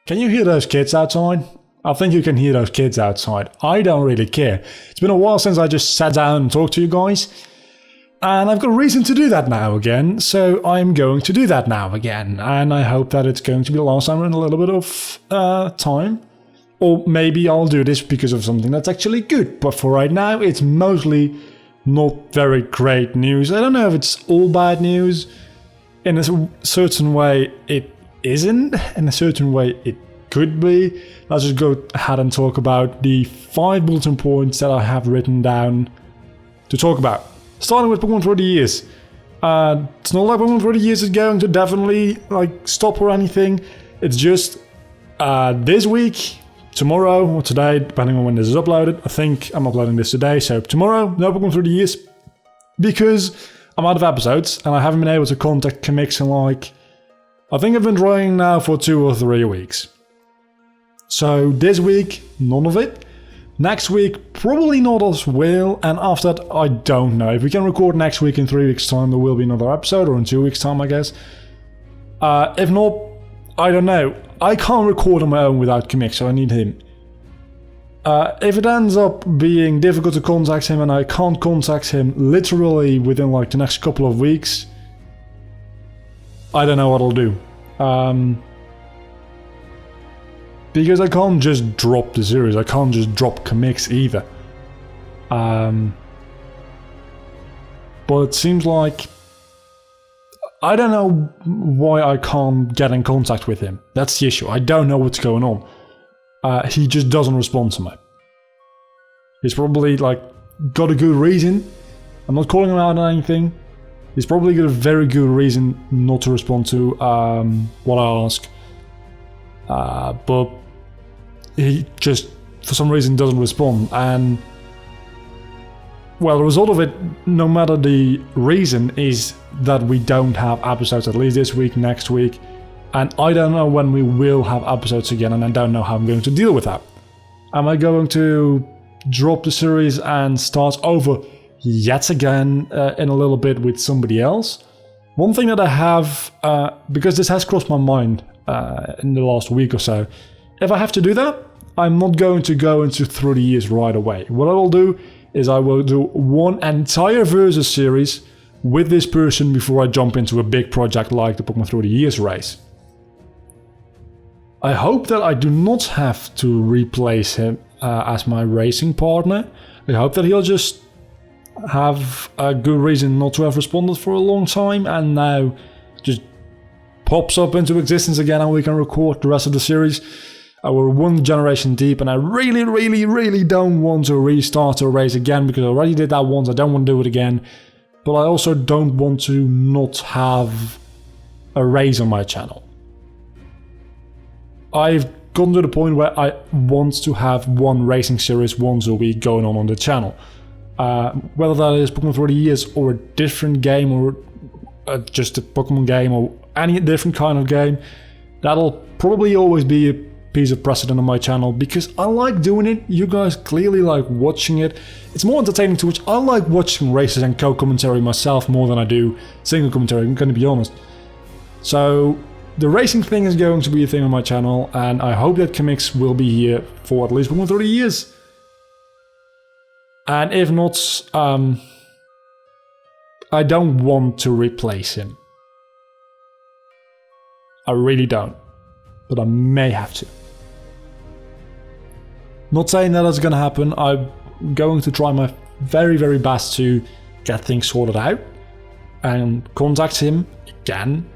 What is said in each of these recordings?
Can you hear those kids outside? I think you can hear those kids outside. I don't really care. It's been a while since I just sat down and talked to you guys. And I've got a reason to do that now again, so I'm going to do that now again. And I hope that it's going to be the last time in a little bit of time. Or maybe I'll do this because of something that's actually good. But for right now, it's mostly not very great news. I don't know if it's all bad news. In a certain way, it isn't. In a certain way, it could be. Let's just go ahead and talk about the 5 bulletin points that I have written down to talk about. Starting with Pokemon 30 years. It's not like Pokemon 30 years is going to definitely stop or anything. It's just this week, tomorrow or today, depending on when this is uploaded. I think I'm uploading this today, so tomorrow, no Pokemon 30 years. Because I'm out of episodes and I haven't been able to contact Kamix in I think I've been trying now for 2 or 3 weeks. So this week, none of it. Next week, probably not as well. And after that, I don't know. If we can record next week in 3 weeks' time, there will be another episode, or in 2 weeks' time, I guess. If not, I don't know. I can't record on my own without Kamix, so I need him. If it ends up being difficult to contact him and I can't contact him literally within the next couple of weeks, I don't know what I'll do. Because I can't just drop the series. I can't just drop Kamix either. But it seems like I don't know why I can't get in contact with him. That's the issue. I don't know what's going on. He just doesn't respond to me. He's probably got a good reason. I'm not calling him out on anything. He's probably got a very good reason not to respond to what I ask. But he just, for some reason, doesn't respond. And, well, the result of it, no matter the reason, is that we don't have episodes, at least this week, next week. And I don't know when we will have episodes again, and I don't know how I'm going to deal with that. Am I going to drop the series and start over yet again in a little bit with somebody else? One thing that I have, because this has crossed my mind in the last week or so, if I have to do that, I'm not going to go into 30 years right away. What I will do is I will do one entire Versus series with this person before I jump into a big project like the Pokemon 30 years race. I hope that I do not have to replace him as my racing partner. I hope that he'll just have a good reason not to have responded for a long time and now just pops up into existence again and we can record the rest of the series. We're 1 generation deep and I really, really, really don't want to restart a race again because I already did that once. I don't want to do it again. But I also don't want to not have a race on my channel. I've gotten to the point where I want to have one racing series once a week going on the channel. Whether that is Pokemon 30 years or a different game or just a Pokemon game or any different kind of game, that'll probably always be a piece of precedent on my channel because I like doing it. You guys clearly like watching it. It's more entertaining to watch. I like watching races and co-commentary myself more than I do single commentary, I'm going to be honest. So the racing thing is going to be a thing on my channel and I hope that Kamix will be here for at least 30 years. And if not, I don't want to replace him. I really don't. But I may have to. Not saying that that's going to happen. I'm going to try my very, very best to get things sorted out and contact him again.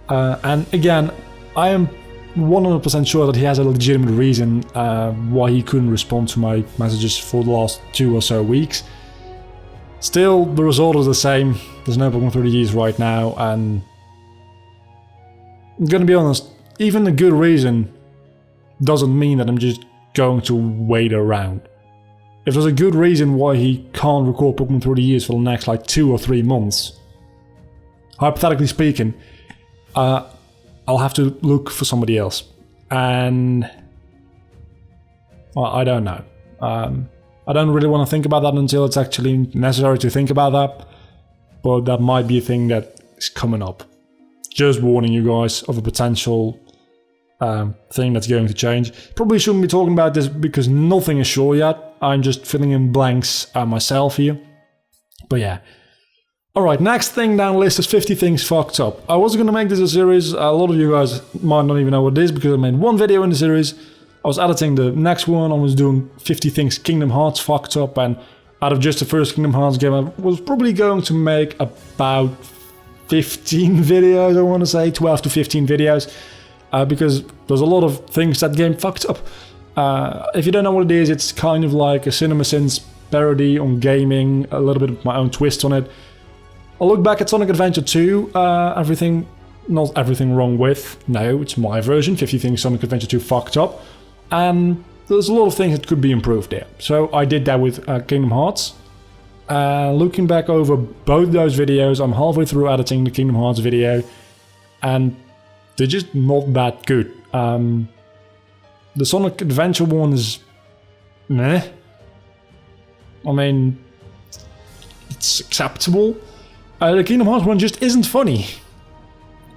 And again, I am 100% sure that he has a legitimate reason why he couldn't respond to my messages for the last 2 or so weeks. Still, the result is the same. There's no Pokemon 30 years right now, and I'm gonna be honest, even a good reason doesn't mean that I'm just going to wait around. If there's a good reason why he can't record Pokemon 30 years for the next 2 or 3 months, hypothetically speaking, I'll have to look for somebody else. And well, I don't know. I don't really want to think about that until it's actually necessary to think about that. But that might be a thing that is coming up. Just warning you guys of a potential thing that's going to change. Probably shouldn't be talking about this because nothing is sure yet. I'm just filling in blanks myself here. But yeah. Alright, next thing down the list is 50 things fucked up. I wasn't going to make this a series. A lot of you guys might not even know what it is because I made one video in the series. I was editing the next one. I was doing 50 things Kingdom Hearts fucked up, and out of just the first Kingdom Hearts game, I was probably going to make about 15 videos, I want to say, 12 to 15 videos, because there's a lot of things that game fucked up. If you don't know what it is, it's kind of like a CinemaSins parody on gaming, a little bit of my own twist on it. I look back at Sonic Adventure 2, not everything wrong with, no, it's my version, 50 things Sonic Adventure 2 fucked up, and there's a lot of things that could be improved there. So I did that with Kingdom Hearts. Looking back over both those videos, I'm halfway through editing the Kingdom Hearts video, and they're just not that good. The Sonic Adventure one is meh. I mean, it's acceptable. The Kingdom Hearts one just isn't funny.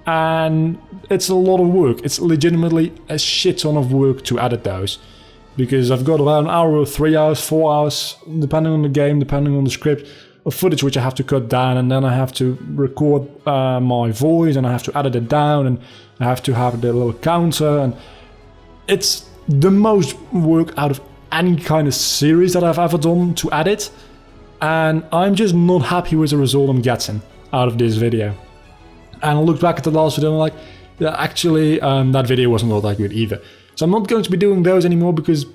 And it's a lot of work. It's legitimately a shit ton of work to edit those. Because I've got about an hour or 3 hours, 4 hours, depending on the game, depending on the script, of footage which I have to cut down, and then I have to record my voice, and I have to edit it down, and I have to have the little counter, and it's the most work out of any kind of series that I've ever done to edit, and I'm just not happy with the result I'm getting out of this video. And I looked back at the last video and I'm like, yeah, actually, that video wasn't all that good either. So I'm not going to be doing those anymore because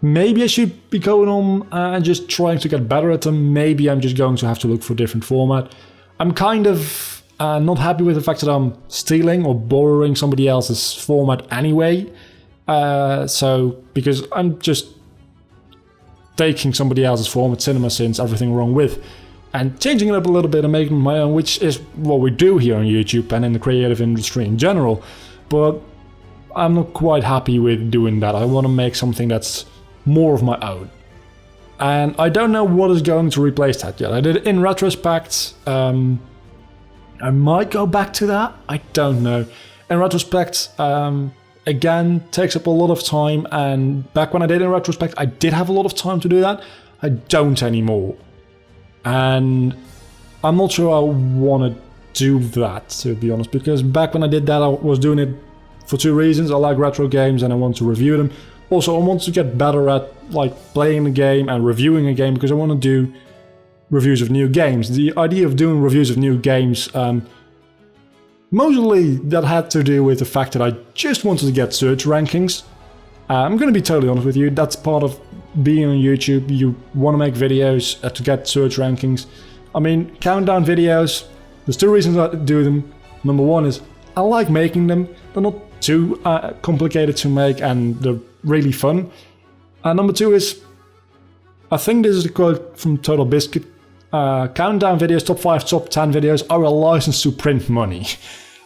maybe I should be going on and just trying to get better at them. Maybe I'm just going to have to look for a different format. I'm kind of not happy with the fact that I'm stealing or borrowing somebody else's format anyway. Because I'm just taking somebody else's format, CinemaSins, everything wrong with, and changing it up a little bit and making my own, which is what we do here on YouTube and in the creative industry in general. But I'm not quite happy with doing that. I want to make something that's more of my own. And I don't know what is going to replace that yet. I did it in retrospect. I might go back to that. I don't know. In retrospect, again, takes up a lot of time. And back when I did in retrospect, I did have a lot of time to do that. I don't anymore. And I'm not sure I want to do that, to be honest, because back when I did that, I was doing it for two reasons. I like retro games and I want to review them. Also, I want to get better at like playing the game and reviewing a game because I want to do reviews of new games. The idea of doing reviews of new games, mostly that had to do with the fact that I just wanted to get search rankings. I'm going to be totally honest with you, that's part of being on YouTube. You want to make videos to get search rankings. I mean, countdown videos, there's two reasons I do them. Number one is I like making them. They're not too complicated to make and they're really fun. And number two is, I think this is a quote from Total Biscuit, countdown videos, top 5, top 10 videos are a license to print money.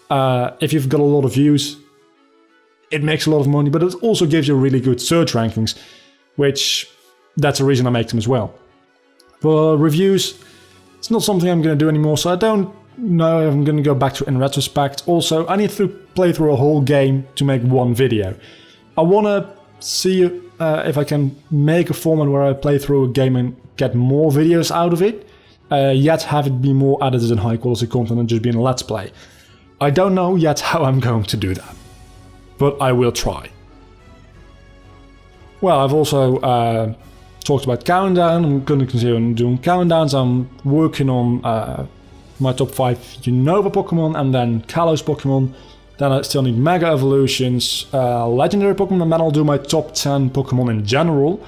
If you've got a lot of views, it makes a lot of money, but it also gives you really good search rankings, which that's the reason I make them as well. For reviews, it's not something I'm going to do anymore, so I don't know if I'm going to go back to in retrospect. Also, I need to play through a whole game to make one video. I want to see if I can make a format where I play through a game and get more videos out of it, yet have it be more edited and high quality content than just being a let's play. I don't know yet how I'm going to do that, but I will try. Well, I've also talked about Countdown. I'm going to continue doing countdowns. I'm working on my top 5 Unova Pokemon and then Kalos Pokemon. Then I still need Mega Evolutions, Legendary Pokemon, and then I'll do my top 10 Pokemon in general.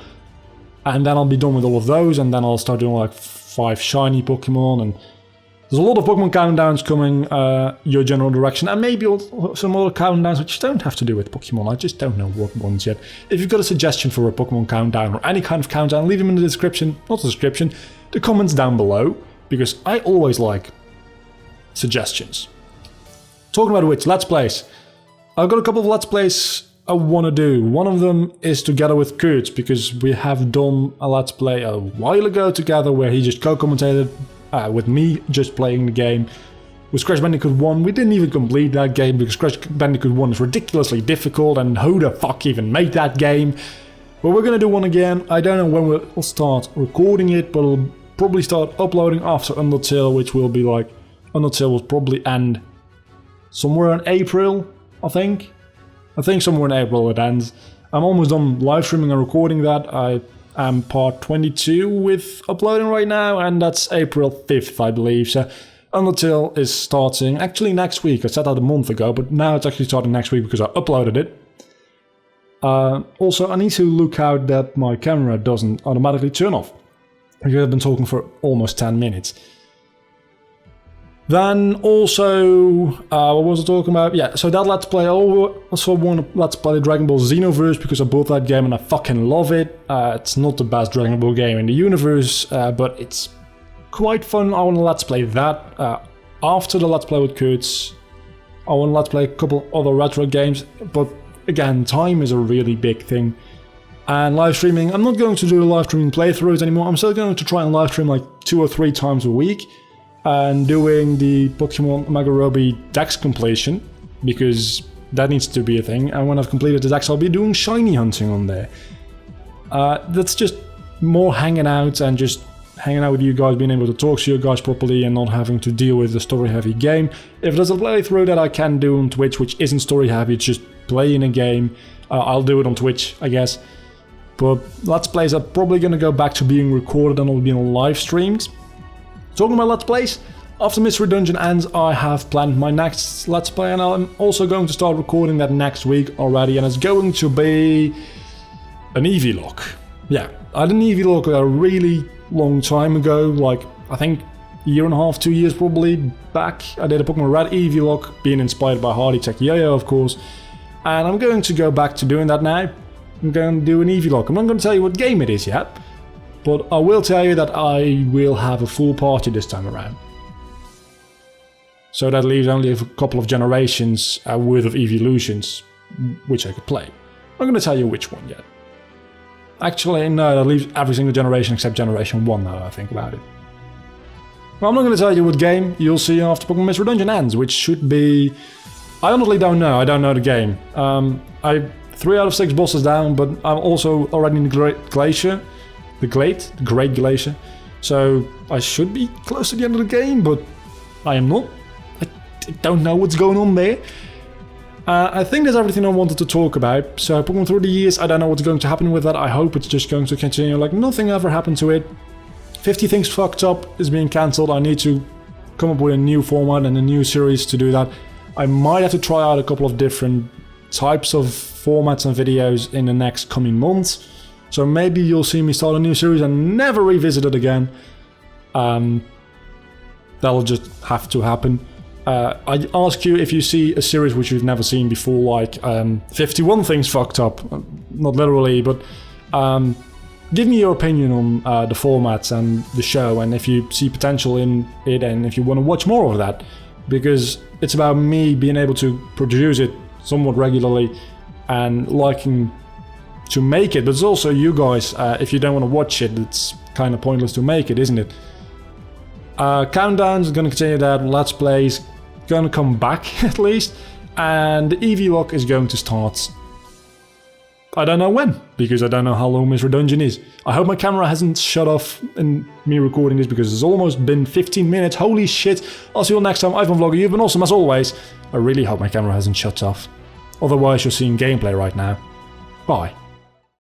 And then I'll be done with all of those, and then I'll start doing like 5 Shiny Pokemon. And there's a lot of Pokemon countdowns coming your general direction, and maybe some other countdowns which don't have to do with Pokemon. I just don't know what ones yet. If you've got a suggestion for a Pokemon countdown or any kind of countdown, leave them in the description, not the description, the comments down below, because I always like suggestions. Talking about which, Let's Plays. I've got a couple of Let's Plays I want to do. One of them is together with Kurt, because we have done a Let's Play a while ago together where he just co-commentated with me just playing the game. with Crash Bandicoot 1. We didn't even complete that game because Crash Bandicoot 1 is ridiculously difficult, and who the fuck even made that game? But we're gonna do one again. I don't know when we'll start recording it, but we'll probably start uploading after Undertale, which will be like... Undertale will probably end somewhere in April, I think. I think somewhere in April it ends. I'm almost done live streaming and recording that. I am part 22 with uploading right now, and that's April 5th, I believe. So Undertale is starting actually next week. I said that a month ago, but now it's actually starting next week because I uploaded it. Also, I need to look out that my camera doesn't automatically turn off, because I've been talking for almost 10 minutes. Then also, what was I talking about? Yeah, so that Let's Play, I also want to Let's Play Dragon Ball Xenoverse because I bought that game and I fucking love it. It's not the best Dragon Ball game in the universe, but it's quite fun. I want to Let's Play that. After the Let's Play with Kurtz, I want to Let's Play a couple other retro games, but again, time is a really big thing. And live streaming, I'm not going to do the live streaming playthroughs anymore. I'm still going to try and live stream like 2 or 3 times a week. And doing the Pokemon Omega Ruby Dex completion, because that needs to be a thing. And when I've completed the Dex, I'll be doing shiny hunting on there. That's just more hanging out and just hanging out with you guys, being able to talk to you guys properly and not having to deal with the story-heavy game. If there's a playthrough that I can do on Twitch which isn't story-heavy, it's just playing a game, I'll do it on Twitch, I guess. But Let's Plays are probably going to go back to being recorded and all being live streamed. Talking about Let's Plays, after Mystery Dungeon ends, I have planned my next Let's Play, and I'm also going to start recording that next week already, and it's going to be an Eevee Lock. Yeah, I did an Eevee Lock a really long time ago, like I think a year and a half, 2 years probably back. I did a Pokemon Red Eevee Lock, being inspired by Hardy Tech Yo-Yo, of course, and I'm going to go back to doing that now. I'm going to do an Eevee Lock. I'm not going to tell you what game it is yet, but I will tell you that I will have a full party this time around. So that leaves only a couple of generations worth of evolutions, which I could play. I'm not going to tell you which one yet. Actually, no, that leaves every single generation except Generation 1 now that I think about it. Well, I'm not going to tell you what game you'll see after Pokemon Mystery Dungeon ends, which should be... I honestly don't know, I don't know the game. I'm 3 out of 6 bosses down, but I'm also already in the Great Glacier. The Great Glacier. So I should be close to the end of the game, but I am not. I don't know what's going on there. I think that's everything I wanted to talk about. So Pokemon through the years, I don't know what's going to happen with that. I hope it's just going to continue like nothing ever happened to it. 50 Things Fucked Up is being cancelled. I need to come up with a new format and a new series to do that. I might have to try out a couple of different types of formats and videos in the next coming months. So maybe you'll see me start a new series and never revisit it again. That'll just have to happen. I ask you if you see a series which you've never seen before, like 51 Things Fucked Up. Not literally, but give me your opinion on the formats and the show, and if you see potential in it, and if you want to watch more of that. Because it's about me being able to produce it somewhat regularly and liking to make it, but it's also you guys. If you don't want to watch it, it's kind of pointless to make it, isn't it? Countdowns is going to continue that. Let's Plays going to come back at least, and the Eevee Lock is going to start. I don't know when, because I don't know how long Mystery Dungeon is. I hope my camera hasn't shut off in me recording this, because it's almost been 15 minutes. Holy shit. I'll see you all next time. I've been Vlogger. You've been awesome as always. I really hope my camera hasn't shut off. Otherwise you're seeing gameplay right now. Bye.